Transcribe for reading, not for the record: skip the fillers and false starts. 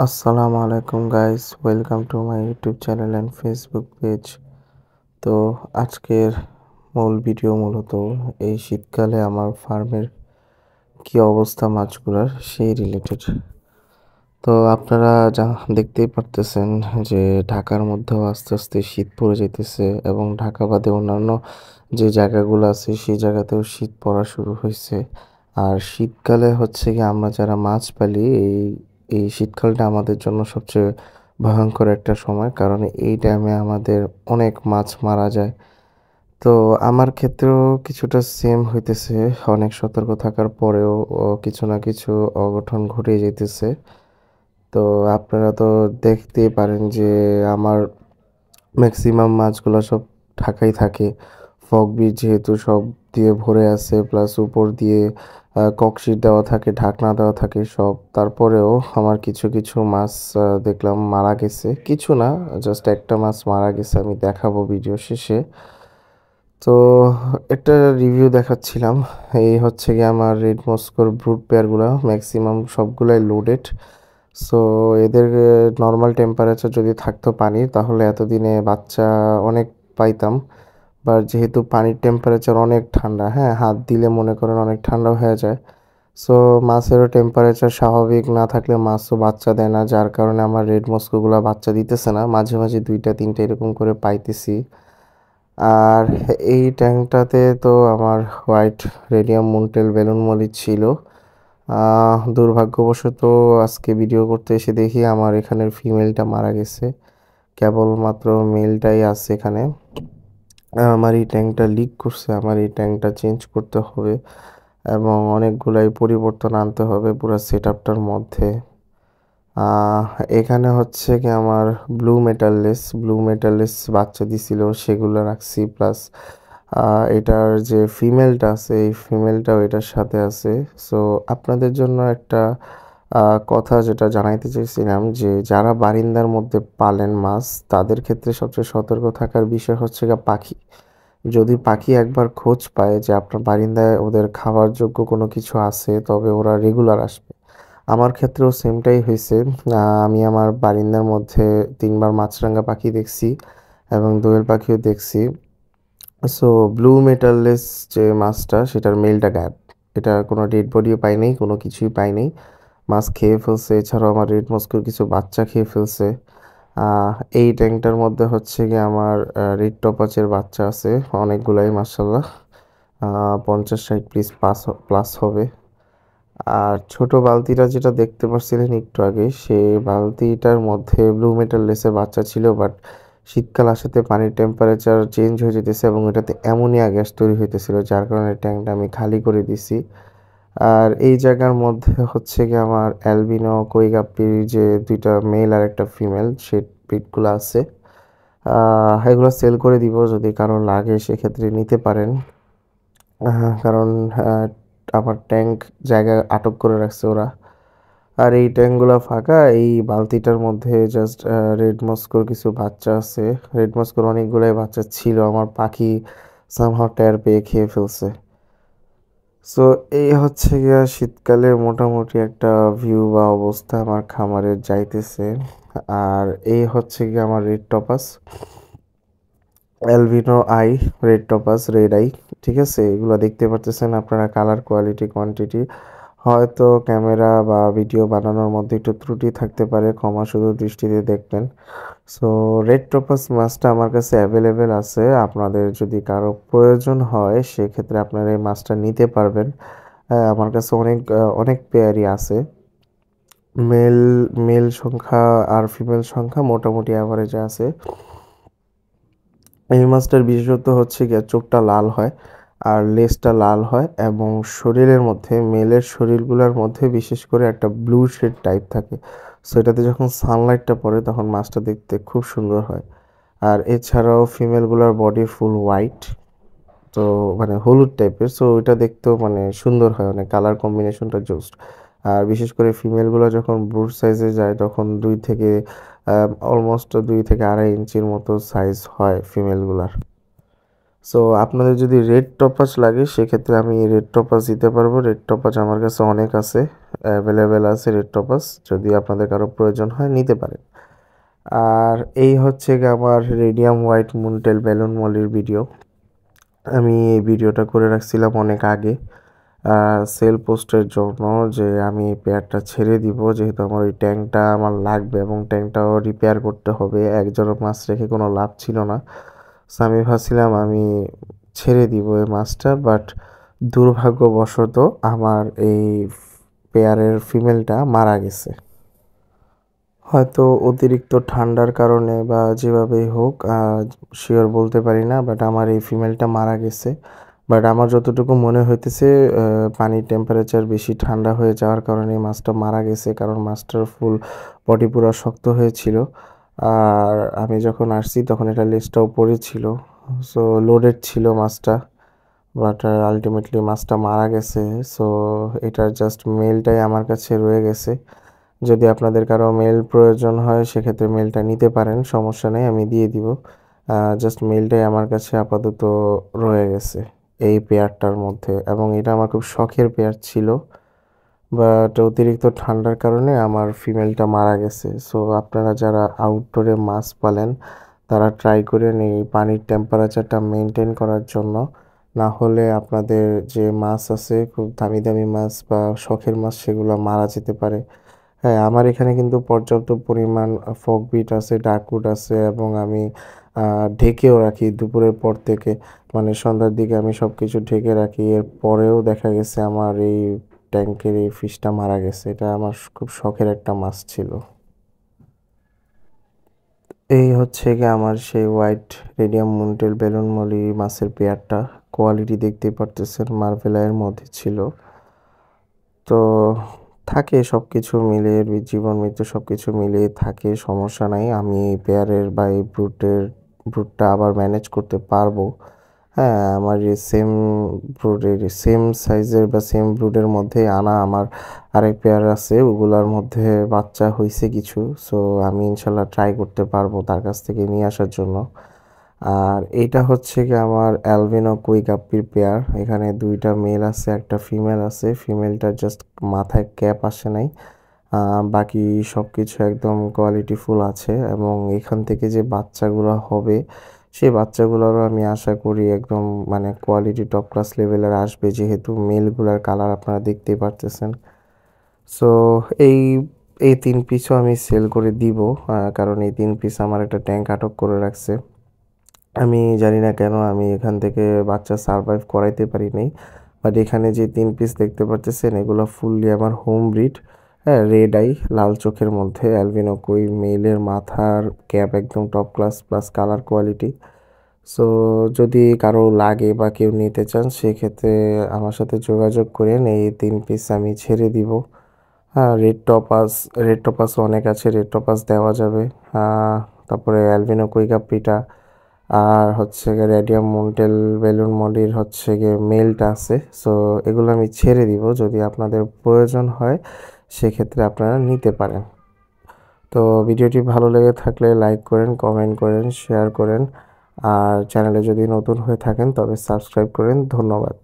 আসসালামু আলাইকুম guys, welcome to my YouTube channel and Facebook page. তো আজকের মূল ভিডিও মূলত এই শীতকালে আমার ফার্মের কি অবস্থা মাছগুলার সেই রিলেটেড। তো আপনারা যা দেখতেই পারতেছেন যে ঢাকার মধ্যেও আস্তে আস্তে শীত পড়ে যেতেছে এবং ঢাকা বাদে অন্যান্য যে জায়গাগুলো আছে সেই জায়গাতেও শীত পড়া শুরু হয়েছে। আর শীতকালে হচ্ছে কি আমরা যারা মাছ পালি এই শীতকালটা আমাদের জন্য সবচেয়ে ভয়ঙ্কর একটা সময়, কারণ এই টাইমে আমাদের অনেক মাছ মারা যায়। তো আমার ক্ষেত্রেও কিছুটা সেম হইতেছে, অনেক সতর্ক থাকার পরেও কিছু না কিছু অঘটন ঘটে যেতেছে। তো আপনারা তো দেখতেই পারেন যে আমার ম্যাক্সিমাম মাছগুলো সব ঢাকাই থাকে। ফগ বীজ যেহেতু সব দিয়ে ভরে আছে, প্লাস উপর দিয়ে ককশিট দেওয়া থাকে, ঢাকনা দেওয়া থাকে সব। তারপরেও আমার কিছু কিছু মাছ দেখলাম মারা গেছে, কিছু না, জাস্ট একটা মাছ মারা গেছে, আমি দেখাবো ভিডিও শেষে। তো একটা রিভিউ দেখাচ্ছিলাম। এই হচ্ছে গিয়ে আমার রেড মস্কোর ব্রুড পেয়ারগুলো, ম্যাক্সিমাম সবগুলাই লোডেড। সো এদের নর্মাল টেম্পারেচার যদি থাকতো পানির, তাহলে এতদিনে বাচ্চা অনেক পাইতাম। বাট যেহেতু পানির টেম্পারেচার অনেক ঠান্ডা, হ্যাঁ, হাত দিলে মনে করেন অনেক ঠান্ডা হয়ে যায়। সো মাছেরও টেম্পারেচার স্বাভাবিক না থাকলে মাছও বাচ্চা দেয় না, যার কারণে আমার রেড মস্কোগুলো বাচ্চা দিতেছে না। মাঝে মাঝে দুইটা তিনটা এরকম করে পাইতেছি। আর এই ট্যাঙ্কটাতে তো আমার হোয়াইট রেডিয়াম মুন্টেল বেলুন মলি ছিল। দুর্ভাগ্যবশত আজকে ভিডিও করতে এসে দেখি আমার এখানের ফিমেলটা মারা গেছে, কেবলমাত্র মেলটাই আছে এখানে। আমার এই ট্যাঙ্কটা লিক করছে, আমার এই ট্যাঙ্কটা চেঞ্জ করতে হবে এবং অনেকগুলাই পরিবর্তন আনতে হবে পুরো সেট আপটার মধ্যে। আহ, এখানে হচ্ছে কি আমার ব্লু মেটাললেস বাচ্চা দিছিল, সেগুলো রাখছি। প্লাস এটার যে ফিমেলটা আছে এই ফিমেলটাও এটার সাথে আছে। সো আপনাদের জন্য একটা কথা যেটা জানাইতে চাইছিলাম, যে যারা বারিন্দার মধ্যে পালেন মাছ, তাদের ক্ষেত্রে সবচেয়ে সতর্ক থাকার বিষয় হচ্ছে গিয়ে পাখি। যদি পাখি একবার খোঁজ পায় যে আপনার বারিন্দায় ওদের খাবার যোগ্য কোনো কিছু আছে, তবে ওরা রেগুলার আসবে। আমার ক্ষেত্রেও সেমটাই হয়েছে। আমি আমার বারিন্দার মধ্যে 3বার মাছরাঙা পাখি দেখছি এবং দোয়েল পাখিও দেখছি। সো ব্লু মেটাললেস যে মাছটা, সেটার মেলটা গায়েব। এটা কোনো ডেড বডিও পাই নাই, কোনো কিছুই পাই নাই। মাছ খেয়ে ফেলছে, এছাড়াও আমার রেড মস্কুর কিছু বাচ্চা খেয়ে ফেলছে। এই ট্যাঙ্কটার মধ্যে হচ্ছে গিয়ে আমার রেড টপাচের বাচ্চা আছে অনেকগুলাই, মার্শাল্লাহ 50-60 পিস প্লাস হবে। আর ছোট বালতিটা যেটা দেখতে পাচ্ছিলেন একটু আগে, সেই বালতিটার মধ্যে ব্লু মেটাল লেসের বাচ্চা ছিল। বাট শীতকাল আসাতে পানির টেম্পারেচার চেঞ্জ হয়ে যেতেছে এবং এটাতে অ্যামোনিয়া গ্যাস তৈরি হইতেছিল, যার কারণে ট্যাঙ্কটা আমি খালি করে দিছি। আর এই জায়গার মধ্যে হচ্ছে গিয়ে আমার অ্যালবিনো কই গাপ্পির যে দুইটা মেল আর একটা ফিমেল, সে পিটগুলো আছে। এগুলো সেল করে দিব, যদি কারো লাগে সেক্ষেত্রে নিতে পারেন। কারণ আমার ট্যাঙ্ক জায়গা আটক করে রাখছে ওরা। আর এই ট্যাঙ্কগুলো ফাঁকা, এই বালতিটার মধ্যে জাস্ট রেড মস্কোর কিছু বাচ্চা আছে। রেড মস্কোর অনেকগুলাই বাচ্চা ছিল, আমার পাখি সামহাও টের পেয়ে খেয়ে ফেলছে। সো এই হচ্ছে গিয়া শীতকালে মোটামুটি একটা ভিউ বা অবস্থা আমার খামারের যাইতেছে। আর এই হচ্ছে গিয়ে আমার red toppers, albino I, red toppers, red eye. ঠিক আছে, এগুলো দেখতে পারতেছেন আপনারা, কালার কোয়ালিটি কোয়ান্টিটি। হয়তো ক্যামেরা বা ভিডিও বানানোর মধ্যে একটু ত্রুটি থাকতে পারে, ক্ষমা শুধু দৃষ্টিতে দেখবেন। সো রেড টপাস মাছটা আমার কাছে অ্যাভেলেবেল আছে, আপনাদের যদি কারো প্রয়োজন হয় সেক্ষেত্রে আপনারা এই মাছটা নিতে পারবেন। আমার কাছে অনেক পেয়ারই আছে। মেল মেল সংখ্যা আর ফিমেল সংখ্যা মোটামুটি অ্যাভারেজে আছে। এই মাছটার বিশেষত্ব হচ্ছে গিয়ে চোখটা লাল হয় আর লেজটা লাল হয়, এবং শরীরের মধ্যে মেলের শরীরগুলোর মধ্যে বিশেষ করে একটা ব্লু শেড টাইপ থাকে। সো এটাতে যখন সানলাইটটা পড়ে তখন মাছটা দেখতে খুব সুন্দর হয়। আর এছাড়াও ফিমেলগুলোর বডি ফুল হোয়াইট, তো মানে হলুদ টাইপের। সো ওইটা দেখতেও মানে সুন্দর হয়, অনেক কালার কম্বিনেশনটা জোস্ট। আর বিশেষ করে ফিমেলগুলো যখন ব্রুড সাইজে যায় তখন 2 থেকে 2.5 ইঞ্চির মতো সাইজ হয় ফিমেলগুলার। সো আপনাদের যদি রেড টপাস লাগে সেক্ষেত্রে আমি রেড টপাস দিতে পারবো। রেড টপাস আমার কাছে অনেক আছে। অ্যাভেলেবেল আছে রেড টপাস, যদি আপনাদের কারো প্রয়োজন হয় নিতে পারেন। আর এই হচ্ছে গিয়ে আমার রেডিয়াম হোয়াইট মুনটেল বেলুন মলির ভিডিও। আমি এই ভিডিওটা করে রাখছিলাম অনেক আগে সেল পোস্টের জন্য, যে আমি এই পেয়ারটা ছেড়ে দিব, যেহেতু আমার ওই ট্যাঙ্কটা আমার লাগবে এবং ট্যাঙ্কটাও রিপেয়ার করতে হবে, একজোড়া মাছ রেখে কোনো লাভ ছিল না। সো আমি ভাবছিলাম আমি ছেড়ে দিব এই মাছটা, বাট দুর্ভাগ্যবশত আমার এই পেয়ারের ফিমেলটা মারা গেছে। হয়তো অতিরিক্ত ঠান্ডার কারণে বা যেভাবেই হোক, শিওর বলতে পারি না, বাট আমার এই ফিমেলটা মারা গেছে। বাট আমার যতটুকু মনে হইতেছে পানির টেম্পারেচার বেশি ঠান্ডা হয়ে যাওয়ার কারণে মাছটা মারা গেছে, কারণ মাছটার ফুল বডি পুরো শক্ত হয়েছিল। আর আমি যখন আসছি তখন এটা লেজটাও পড়েছিল, সো লোডেড ছিল মাছটা, বাট আলটিমেটলি মাছটা মারা গেছে। সো এটার জাস্ট মেলটাই আমার কাছে রয়ে গেছে। যদি আপনাদের কারো মেল প্রয়োজন হয় সেক্ষেত্রে মেলটা নিতে পারেন, সমস্যা নেই, আমি দিয়ে দিব। জাস্ট মেলটাই আমার কাছে আপাতত রয়ে গেছে এই পেয়ারটার মধ্যে, এবং এটা আমার খুব শখের পেয়ার ছিল, বাট অতিরিক্ত ঠান্ডার কারণে আমার ফিমেলটা মারা গেছে। সো আপনারা যারা আউটডোরে মাছ পালেন তারা ট্রাই করেন এই পানির টেম্পারেচারটা মেনটেন করার জন্য, না হলে আপনাদের যে মাছ আছে খুব দামি দামি মাছ বা শখের মাছ সেগুলো মারা যেতে পারে। হ্যাঁ, আমার এখানে কিন্তু পর্যাপ্ত পরিমাণ ফকবিট আছে, ডাকউড আছে, এবং আমি ঢেকেও রাখি দুপুরের পর থেকে, মানে সন্ধ্যার দিকে আমি সব কিছু ঢেকে রাখি। এর পরেও দেখা গেছে আমার এই ট্যাঙ্কের এই ফিশটা মারা গেছে। এটা আমার খুব শখের একটা মাছ ছিল। এই হচ্ছে গিয়ে আমার সেই হোয়াইট রেডিয়াম মুন্টেল বেলুন মলি মাছের পেয়ারটা। কোয়ালিটি দেখতেই পারতেছেন, মার্বেলাইয়ের মধ্যে ছিল। তো থাকে সব কিছু মিলিয়ে, জীবন মৃত্যু সব কিছু মিলিয়ে থাকে, সমস্যা নাই। আমি এই পেয়ারের বা এই ব্রুডটা আবার ম্যানেজ করতে পারবো। হ্যাঁ, আমার এই সেম ব্রুডের সেম সাইজের বা সেম ব্রুডের মধ্যে আনা আমার আরেক পেয়ার আছে, ওগুলার মধ্যে বাচ্চা হয়েছে কিছু। সো আমি ইনশাল্লাহ ট্রাই করতে পারবো তার কাছ থেকে নিয়ে আসার জন্য। আর এইটা হচ্ছে কি আমার অ্যালবিনো কুই গাপ্পির পেয়ার। এখানে দুইটা মেল আছে, একটা ফিমেল আছে। ফিমেলটার জাস্ট মাথায় ক্যাপ আসে নাই, বাকি সব কিছু একদম কোয়ালিটিফুল আছে, এবং এখান থেকে যে বাচ্চাগুলো হবে সেই বাচ্চাগুলোরও আমি আশা করি একদম মানে কোয়ালিটি টপ ক্লাস লেভেলের আসবে, যেহেতু মেলগুলার কালার আপনারা দেখতেই পারতেছেন। সো এই এই 3 পিসও আমি সেল করে দিব, কারণ এই 3 পিস আমার একটা ট্যাঙ্ক আটক করে রাখছে। আমি জানি না কেন আমি এখান থেকে বাচ্চা সারভাইভ করাইতে পারি নাই, বাট এখানে যে 3 পিস দেখতে পারতেছেন এগুলো ফুললি আমার হোম ব্রিড। হ্যাঁ, রেড আই, লাল চোখের মধ্যে অ্যালবিনো কই, মেলের মাথার ক্যাপ একদম top class plus colour quality. So যদি কারো লাগে বা কেউ নিতে চান সেক্ষেত্রে আমার সাথে যোগাযোগ করেন, এই 3 পিস আমি ছেড়ে দিব। হ্যাঁ, রেড টপাস অনেক আছে, রেড টপাস দেওয়া যাবে। তারপরে অ্যালবিনো কই গাপ্পিটা, আর হচ্ছে গিয়ে রেডিয়াম মুন্টেল বেলুন মলির হচ্ছে গিয়ে মেলটা আছে। সো এগুলো আমি ছেড়ে দিব, যদি আপনাদের প্রয়োজন হয় সেক্ষেত্রে আপনারা নিতে পারেন। তো ভিডিওটি ভালো লেগে থাকলে লাইক করেন, কমেন্ট করেন, শেয়ার করেন, আর চ্যানেলে যদি নতুন হয়ে থাকেন তবে সাবস্ক্রাইব করেন। ধন্যবাদ।